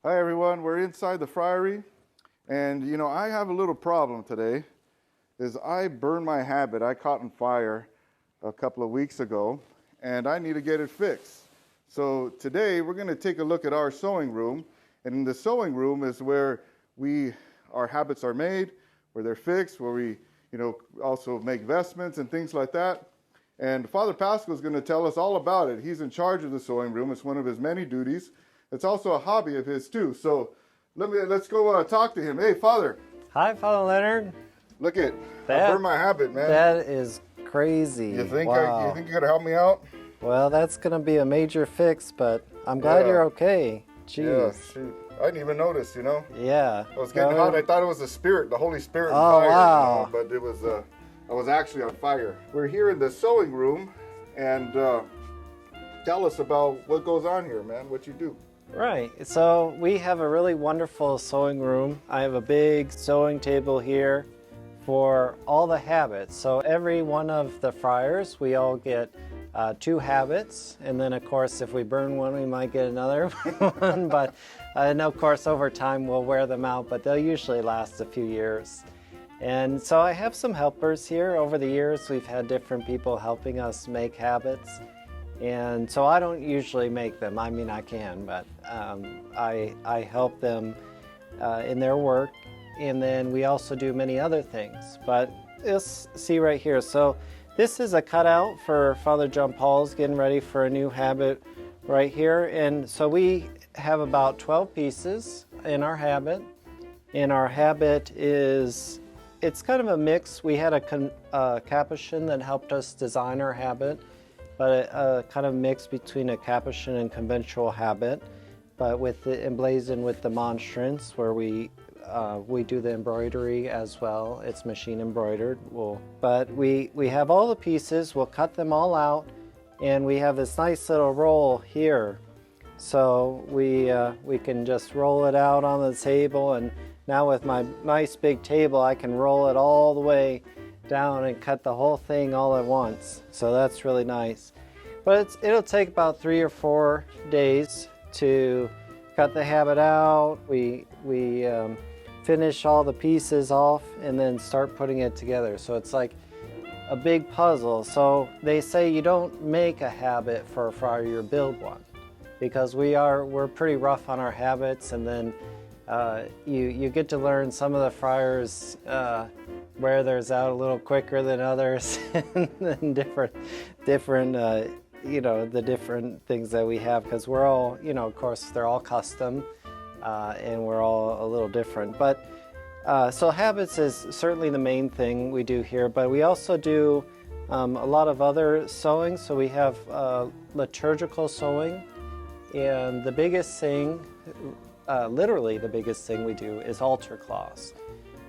Hi everyone, we're inside the Friary, and I have a little problem today, is I burned my habit. I caught on fire a couple of weeks ago, and I need to get it fixed. So today we're going to take a look at our sewing room, and in the sewing room is where our habits are made, where they're fixed, where we also make vestments and things like that. And Father Paschal is going to tell us all about it. He's in charge of the sewing room. It's one of his many duties. It's also a hobby of his too. So let's go talk to him. Hey, Father. Hi, Father Leonard. Look I burned my habit, man. That is crazy. You think wow. you think you're gonna help me out? Well, that's gonna be a major fix, but I'm glad you're okay. Jeez. Yeah, shoot. I didn't even notice, Yeah. I was getting hot. I thought it was the Spirit, the Holy Spirit. Oh, fire, wow. But it was I was actually on fire. We're here in the sewing room, and tell us about what goes on here, man. What you do. Right. So we have a really wonderful sewing room. I have a big sewing table here for all the habits. So every one of the friars, we all get 2 habits, and then of course if we burn one we might get another one, but and of course over time we'll wear them out, but they'll usually last a few years. And so I have some helpers here. Over the years we've had different people helping us make habits, and so I don't usually make them. I mean, I can, but I help them in their work, and then we also do many other things. But let's see right here. So this is a cutout for Father John Paul's getting ready for a new habit right here. And so we have about 12 pieces in our habit. And our habit it's kind of a mix. We had a Capuchin that helped us design our habit, but a kind of mix between a Capuchin and conventional habit, but with the emblazoned with the monstrance, where we do the embroidery as well. It's machine embroidered wool. But we have all the pieces. We'll cut them all out, and we have this nice little roll here. So we can just roll it out on the table, and now with my nice big table, I can roll it all the way down and cut the whole thing all at once. So that's really nice. But it'll take about 3 or 4 days to cut the habit out. We finish all the pieces off and then start putting it together. So it's like a big puzzle. So they say you don't make a habit for a friar, you build one, because we're pretty rough on our habits, and then you get to learn. Some of the friars wear theirs out a little quicker than others, and different the different things that we have, because we're all, of course they're all custom, and we're all a little different. But so habits is certainly the main thing we do here, but we also do a lot of other sewing. So we have liturgical sewing, and the biggest thing, literally the biggest thing we do, is altar cloths.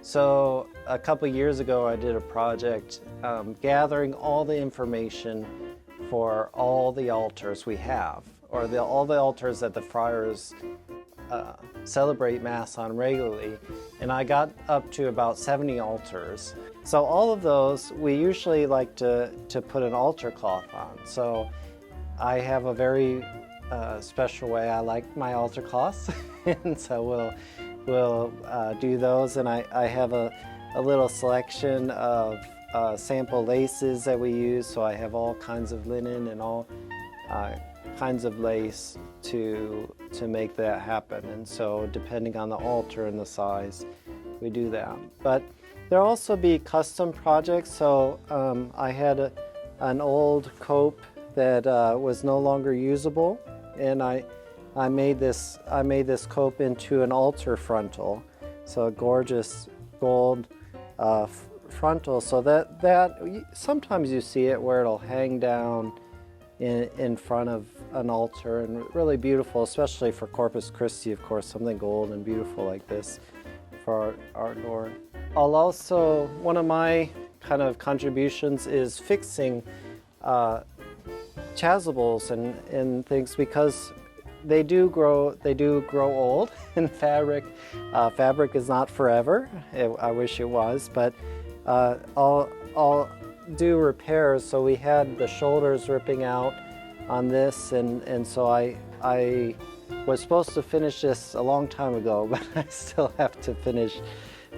So a couple years ago I did a project gathering all the information for all the altars we have, or all the altars that the friars celebrate Mass on regularly, and I got up to about 70 altars. So all of those we usually like to put an altar cloth on. So I have a very special way I like my altar cloths, and so we'll do those. And I have a little selection of sample laces that we use. So I have all kinds of linen and all kinds of lace to make that happen. And so depending on the altar and the size, we do that. But there'll also be custom projects. So I had an old cope that was no longer usable, and I made this cope into an altar frontal, so a gorgeous gold frontal. So that sometimes you see it where it'll hang down in front of an altar, and really beautiful, especially for Corpus Christi, of course, something gold and beautiful like this for our Lord. I'll also, one of my kind of contributions is fixing chasables and things, because they do grow old in fabric. Fabric is not forever. I wish it was, but I'll do repairs. So we had the shoulders ripping out on this, and so I was supposed to finish this a long time ago, but I still have to finish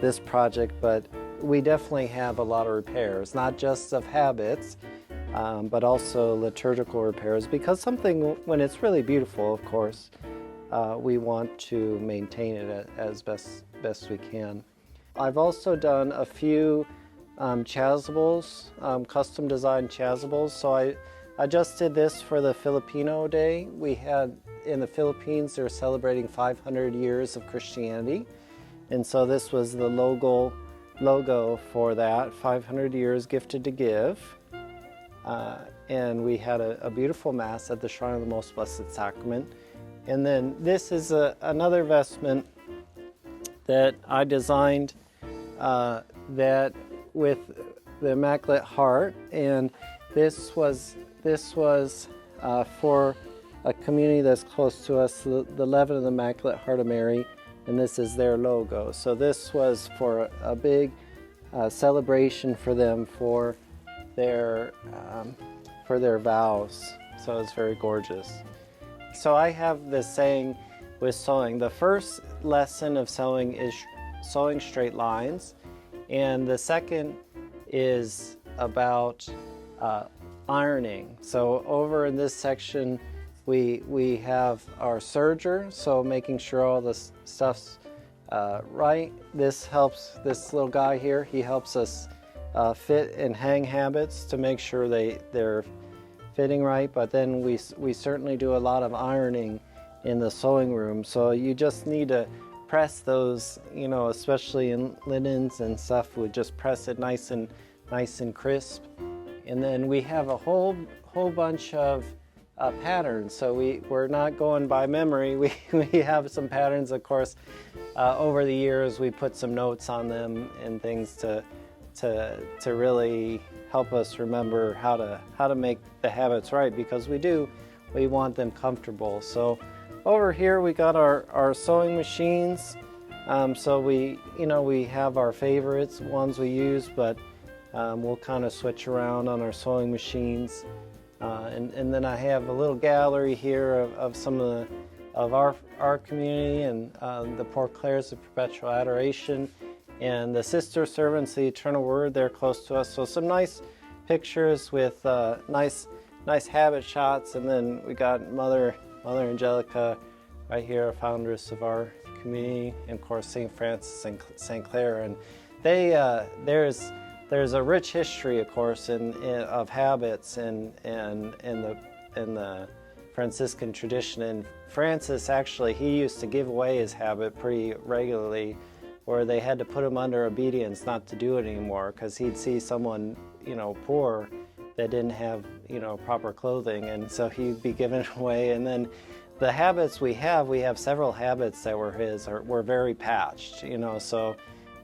this project. But we definitely have a lot of repairs, not just of habits, but also liturgical repairs, because something, when it's really beautiful, of course, we want to maintain it as best we can. I've also done a few Chasables, custom designed Chasables. So I just did this for the Filipino Day. We had, in the Philippines, they're celebrating 500 years of Christianity. And so this was the logo for that, 500 years gifted to give. And we had a beautiful Mass at the Shrine of the Most Blessed Sacrament. And then this is another vestment that I designed that with the Immaculate Heart, and this was for a community that's close to us, the Leaven of the Immaculate Heart of Mary, and this is their logo. So this was for a big celebration for them for their vows. So it's very gorgeous. So I have this saying with sewing. The first lesson of sewing is sewing straight lines, and the second is about ironing. So over in this section we have our serger, so making sure all the stuff's right. This little guy here, he helps us fit and hang habits to make sure they're fitting right, but then we certainly do a lot of ironing in the sewing room. So you just need to press those, especially in linens and stuff, we just press it nice and crisp. And then we have a whole bunch of patterns. So we're not going by memory. We have some patterns, of course. Over the years, we put some notes on them and things to really help us remember how to make the habits right, because we want them comfortable. So over here we got our sewing machines. So we have our favorites, ones we use, but we'll kind of switch around on our sewing machines. And then I have a little gallery here of some of our community, and the Poor Clares of Perpetual Adoration, and the Sister Servants, the Eternal Word, they're close to us. So some nice pictures with nice habit shots. And then we got Mother Angelica right here, a foundress of our community, and of course St. Francis and St. Clare. And there's a rich history, of course, of habits in the Franciscan tradition. And Francis, actually, he used to give away his habit pretty regularly, where they had to put him under obedience not to do it anymore, because he'd see someone, poor, that didn't have, proper clothing, and so he'd be giving it away. And then the habits we have several habits that were his, were very patched, so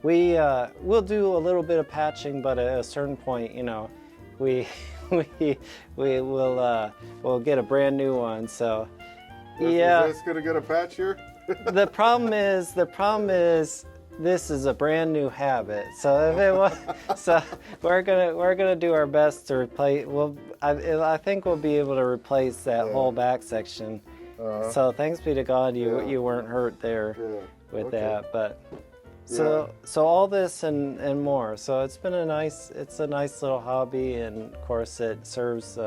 we'll do a little bit of patching, but at a certain point, we'll get a brand new one. So yeah, is this gonna get a patch here? the problem is this is a brand new habit. So if it was, so we're gonna do our best to replace. I think we'll be able to replace that whole back section. So thanks be to God you weren't hurt there with that. But so all this and more. So it's a nice little hobby, and of course it serves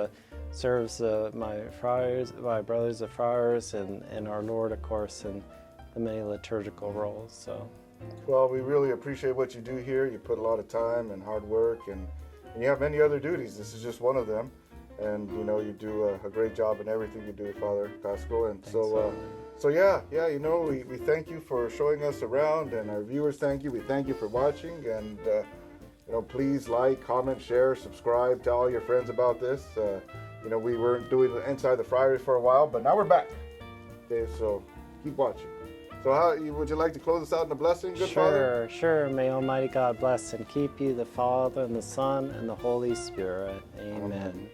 my friars, my brothers of friars, and our Lord, of course, in the many liturgical roles. So. Well, we really appreciate what you do here. You put a lot of time and hard work, and you have many other duties. This is just one of them. And you do a great job in everything you do, Father Paschal. And we thank you for showing us around, and our viewers thank you. We thank you for watching, and please like, comment, share, subscribe, tell all your friends about this. We weren't doing Inside the Friary for a while, but now we're back. Okay, so keep watching. So would you like to close us out in a blessing, good Father? Sure. May Almighty God bless and keep you, the Father, and the Son, and the Holy Spirit. Amen.